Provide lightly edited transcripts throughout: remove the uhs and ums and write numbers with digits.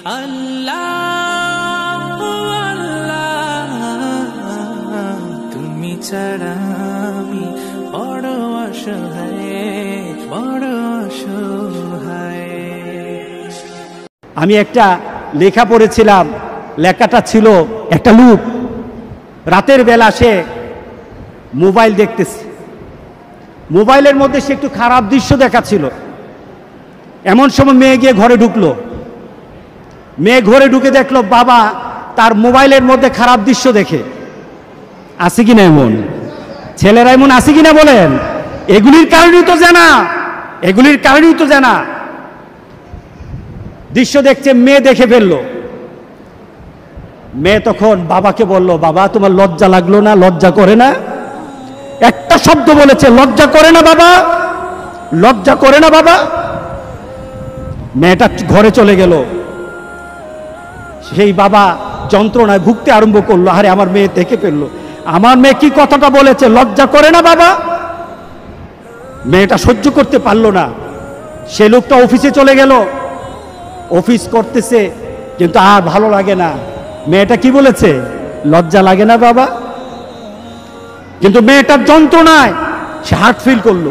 আল্লাহ আল্লাহ তুমি ছাড়া আমি বড় অসহায়, বড় অসহায়। আমি একটা লেখা পড়েছিলাম, লেখাটা ছিল একটা লোক রাতের বেলা সে মোবাইল দেখতেছে, মোবাইলের মধ্যে সে একটু খারাপ দৃশ্য দেখাচ্ছিল। এমন সময় মেয়ে গিয়ে ঘরে ঢুকলো, মেয়ে ঘরে ঢুকে দেখলো বাবা তার মোবাইলের মধ্যে খারাপ দৃশ্য দেখে। আছে কিনা এমন ছেলেরা, এমন আছে কিনা বলেন? এগুলির কারণেই তো জানা, এগুলির কারণেই তো জানা। দৃশ্য দেখছে, মেয়ে দেখে ফেললো। মেয়ে তখন বাবাকে বলল, বাবা তোমার লজ্জা লাগলো না? লজ্জা করে না? একটা শব্দ বলেছে, লজ্জা করে না বাবা, লজ্জা করে না বাবা। মেয়েটা ঘরে চলে গেল। সেই বাবা যন্ত্রণায় ভুগতে আরম্ভ করলো, আরে আমার মেয়ে দেখে ফেললো, আমার মেয়ে কি কথাটা বলেছে, লজ্জা করে না বাবা। মেয়েটা সহ্য করতে পারলো না। সে লোকটা অফিসে চলে গেল, অফিস করতেছে, কিন্তু আর ভালো লাগে না। মেয়েটা কি বলেছে, লজ্জা লাগে না বাবা। কিন্তু মেয়েটার যন্ত্রণায় সে হার্ট ফিল করলো,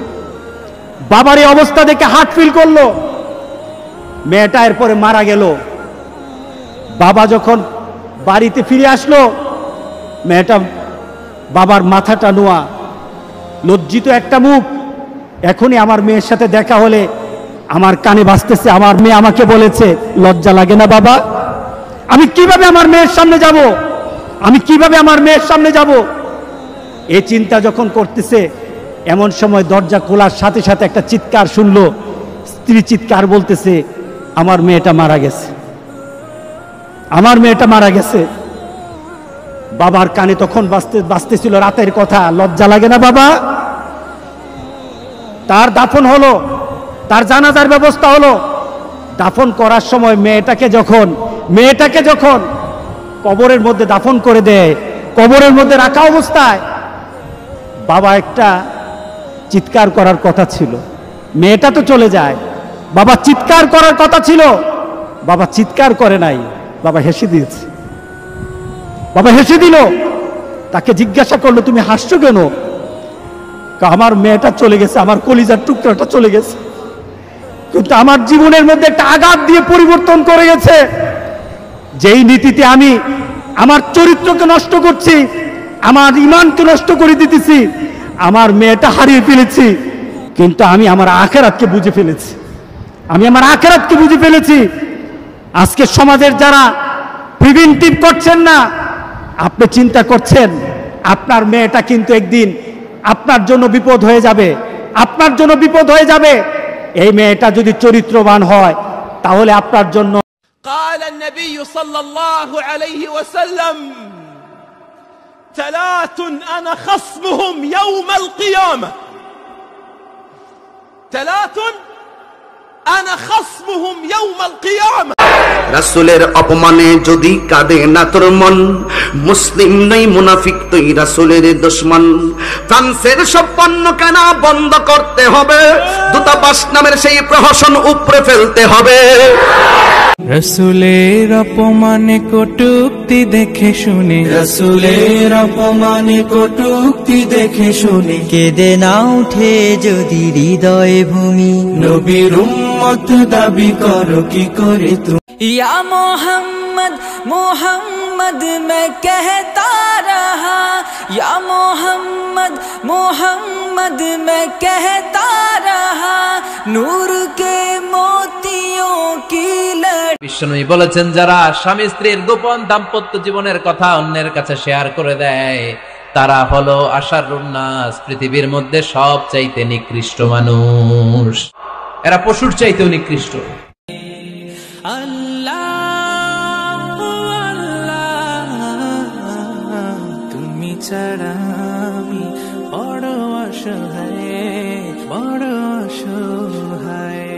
বাবার এই অবস্থা দেখে হার্ট ফিল করলো। মেয়েটা এরপরে মারা গেল। বাবা যখন বাড়িতে ফিরে আসলো, মেয়েটা বাবার মাথাটা নোয়া, লজ্জিত একটা মুখ। এখনই আমার মেয়ের সাথে দেখা হলে আমার কানে বাজতেছে, আমার মেয়ে আমাকে বলেছে লজ্জা লাগে না বাবা। আমি কিভাবে আমার মেয়ের সামনে যাব, আমি কিভাবে আমার মেয়ের সামনে যাব? এই চিন্তা যখন করতেছে, এমন সময় দরজা খোলার সাথে সাথে একটা চিৎকার শুনলো। স্ত্রী চিৎকার বলতেছে, আমার মেয়েটা মারা গেছে, আমার মেয়েটা মারা গেছে। বাবার কানে তখন বাজতেছিল রাতের কথা, লজ্জা লাগে না বাবা। তার দাফন হলো, তার জানাজার ব্যবস্থা হলো। দাফন করার সময় মেয়েটাকে যখন কবরের মধ্যে দাফন করে দেয়, কবরের মধ্যে রাখা অবস্থায় বাবা একটা চিৎকার করার কথা ছিল। মেয়েটা তো চলে যায়, বাবা চিৎকার করার কথা ছিল, বাবা চিৎকার করে নাই, বাবা হেসে দিয়েছে। বাবা হেসে দিল। তাকে জিজ্ঞাসা করলো, তুমি হাসছো কেন? আমার মেয়েটা চলে গেছে, আমার কলিজার টুকরাটা চলে গেছে, কিন্তু আমার জীবনের মধ্যে একটা আঘাত দিয়ে পরিবর্তন করে গেছে। যেই নীতিতে আমি আমার চরিত্রকে নষ্ট করছি, আমার ঈমানকে নষ্ট করে দিতেছি, আমার মেয়েটা হারিয়ে ফেলেছি, কিন্তু আমি আমার আখিরাতকে বুঝে ফেলেছি, আমি আমার আখিরাতকে বুঝে ফেলেছি। আজকে সমাজের যারা প্রিভেন্টিভ করছেন না, আপনি চিন্তা করছেন আপনার মেয়েটা কিন্তু একদিন আপনার জন্য বিপদ হয়ে যাবে, আপনার জন্য বিপদ হয়ে যাবে। এই মেয়েটা যদি চরিত্রবান হয় তাহলে আপনার জন্য। قال النبي صلى الله عليه وسلم ثلاث أنا خصمهم يوم القيامة، ثلاث أنا خصمهم يوم القيامة। রাসূলের অপমানে যদি কাঁদে না তোর মন, মুসলিম নই মুনাফিক তুই রাসূলের দুশমন। ফ্রান্সের সব পণ্য কেনা বন্ধ করতে হবে, দূতাবাস নামের সেই প্রহসন উপড়ে ফেলতে হবে। রাসূলের অপমানে কটূক্তি দেখে শুনে, রাসূলের অপমানে কটূক্তি দেখে শুনে কেঁদে না উঠে যদি হৃদয় ভূমি, নবীর উম্মত দাবি করো কি করে তুমি। या मोहम्मद मोहम्मद मैं कहता रहा, या मोहम्मद मोहम्मद मैं कहता रहा, नूर के मोतियों की लड़ी। বিশ্বনবী বলেছেন, যারা স্বামী স্ত্রীর গোপন দাম্পত্য জীবনের কথা অন্যের কাছে শেয়ার করে দেয়, তারা হলো আশারুন নাস, পৃথিবীর মধ্যে সবচাইতে নিকৃষ্ট মানুষ। এরা পশুর চাইতেও নিকৃষ্ট। তুমি ছাড়া আমি বড় অসহায়, বড় অসহায়।